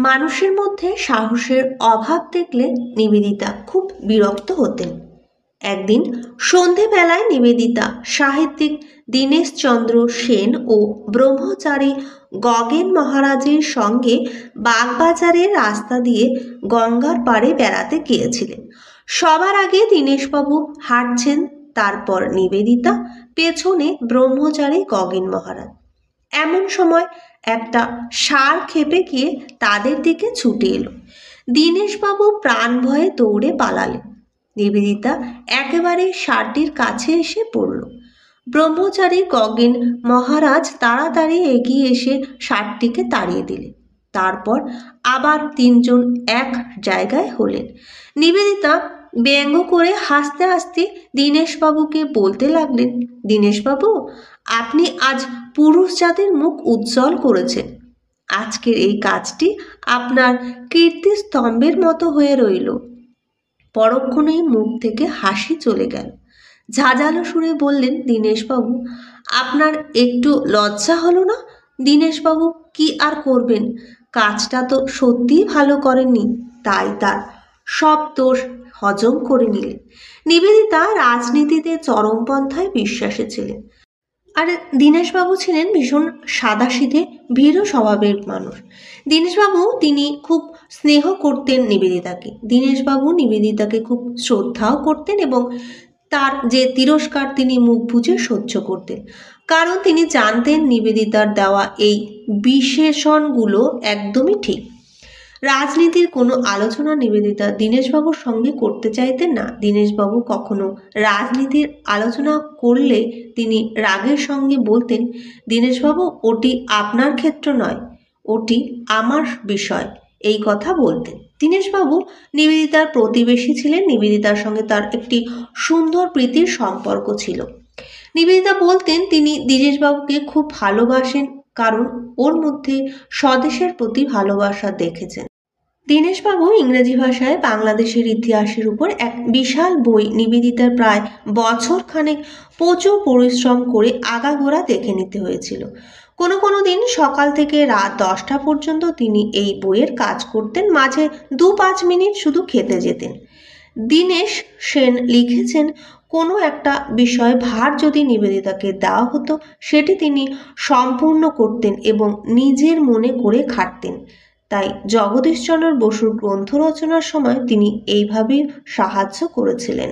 মানুষের মধ্যে সাহসের অভাব দেখলে নিবেদিতা খুব বিরক্ত হতেন। একদিন সন্ধেবেলায় নিবেদিতা সাহিত্যিক দীনেশচন্দ্র সেন ও ব্রহ্মচারী গগেন মহারাজের সঙ্গে বাগবাজারের রাস্তা দিয়ে গঙ্গার পাড়ে বেড়াতে গিয়েছিলেন। সবার আগে দীনেশবাবু হাঁটছেন, তারপর নিবেদিতা, পেছনে ব্রহ্মচারী গগেন মহারাজ। এমন সময় একটা ষাঁড় খেপে গিয়ে তাদের দিকে ছুটে এলো। দীনেশবাবু প্রাণ ভয়ে দৌড়ে পালালেন। নিবেদিতা একেবারে ষাঁড়টির কাছে এসে পড়ল। ব্রহ্মচারী গগেন মহারাজ তাড়াতাড়ি এগিয়ে এসে ষাঁড়টিকে তাড়িয়ে দিলেন। তারপর আবার তিনজন এক জায়গায় হলেন। নিবেদিতা ব্যঙ্গ করে হাসতে হাসতে দীনেশবাবুকে বলতে লাগলেন, দীনেশবাবু, আপনি আজ পুরুষ জাতির মুখ উজ্জ্বল করেছেন। আজকের এই কাজটি আপনার কীর্তিস্তম্ভের মতো হয়ে রইল। পরক্ষণেই মুখ থেকে হাসি চলে গেল। ঝাঁঝালো সুরে বললেন, দীনেশবাবু, আপনার একটু লজ্জা হলো না? দীনেশবাবু কি আর করবেন, কাজটা তো সত্যিই ভালো করেননি, তাই তার সব দোষ হজম করে নিলেন। নিবেদিতা রাজনীতিতে চরমপন্থায় বিশ্বাসী ছিলেন, আর দীনেশবাবু ছিলেন ভীষণ সাদাসিধে ভীরু স্বভাবের মানুষ। দীনেশবাবু তিনি খুব স্নেহ করতেন নিবেদিতাকে। দীনেশবাবু নিবেদিতাকে খুব শ্রদ্ধাও করতেন এবং তার যে তিরস্কার তিনি মুখ বুজে সহ্য করতেন, কারণ তিনি জানতেন নিবেদিতার দেওয়া এই বিশেষণগুলো একদমই ঠিক। রাজনীতির কোনো আলোচনা নিবেদিতা দীনেশবাবুর সঙ্গে করতে চাইতেন না। দীনেশবাবু কখনো রাজনীতির আলোচনা করলে তিনি রাগের সঙ্গে বলতেন, দীনেশবাবু, ওটি আপনার ক্ষেত্র নয়, ওটি আমার বিষয়, এই কথা বলতেন। দীনেশবাবু নিবেদিতার প্রতিবেশী ছিলেন। নিবেদিতার সঙ্গে তার একটি সুন্দর প্রীতির সম্পর্ক ছিল। নিবেদিতা বলতেন তিনি দীনেশবাবুকে খুব ভালোবাসেন, কারণ ওর মধ্যে স্বদেশের প্রতি ভালোবাসা দেখেছেন। দীনেশবাবু ইংরেজি ভাষায় বাংলাদেশের ইতিহাসের উপর এক বিশাল বই নিবেদিতার প্রায় বছরখানেক প্রচুর পরিশ্রম করে আগাগোড়া দেখে নিতে হয়েছিল। কোনো দিন সকাল থেকে রাত 10টা পর্যন্ত তিনি এই বইয়ের কাজ করতেন, মাঝে 2-5 মিনিট শুধু খেতে যেতেন। দীনেশ সেন লিখেছেন, কোনো একটা বিষয় ভার যদি নিবেদিতাকে দেওয়া হতো, সেটি তিনি সম্পূর্ণ করতেন এবং নিজের মনে করে খাটতেন। তাই জগদীশচন্দ্র বসুর গ্রন্থ রচনার সময় তিনি এইভাবেই সাহায্য করেছিলেন।